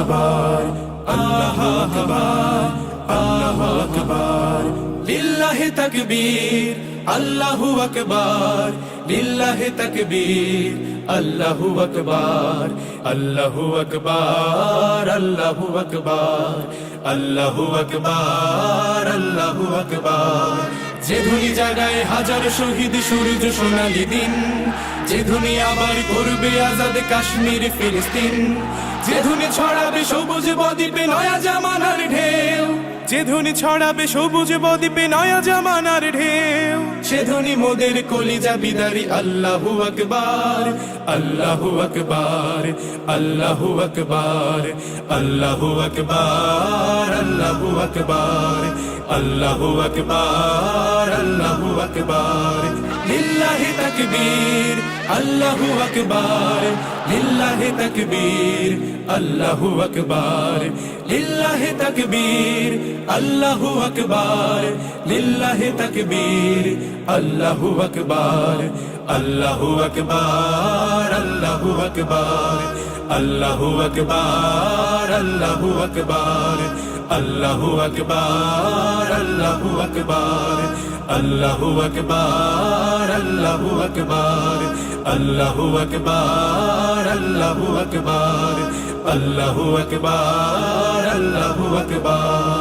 আকবার, আল্লাহু আকবার, আল্লাহু আকবার। লিল্লাহি তাকবীর, আল্লাহু আকবার, লিল্লাহি তাকবীর, আল্লাহু আকবার, আল্লাহু আকবার, আল্লাহু আকবার, আল্লাহু আকবার, আল্লাহু আকবার। যে ধনী জাগায় হাজার শহীদ সূর্য সোনালী দিন, যে ধনী আবার করবে আজাদ কাশ্মীর ফিলিস্তিন, যে ধনী ছড়াবে সবুজ বদ্বীপে নয়া জামানার ঢেউ, যে ধনী ছড়াবে সবুজ বদ্বীপে নয়া জামানার ঢেউ, সে ধনী মোদের কলিজা বিদারি। আল্লাহু আকবার, আল্লাহু আকবার, আল্লাহু আকবার, আল্লাহু আকবার, আল্লাহু আকবার, আল্লাহু আকবার, আল্লাহু আকবার। লিল্লাহি তাকবীর, আল্লাহু আকবার, লিল্লাহি তাকবীর, আল্লাহু আকবার, লিল্লাহি তাকবীর, আল্লাহু আকবার, লিল্লাহি তাকবীর, আল্লাহু আকবার, আল্লাহু আকবার, আল্লাহু আকবার, আল্লাহু আকবার, আল্লাহু আকবার, আল্লাহু আকবার, আল্লাহু আকবার, আল্লাহু আকবার, আল্লাহু আকবার, আল্লাহু আকবার, আল্লাহু আকবার, আল্লাহু আকবার, আল্লাহু আকবার।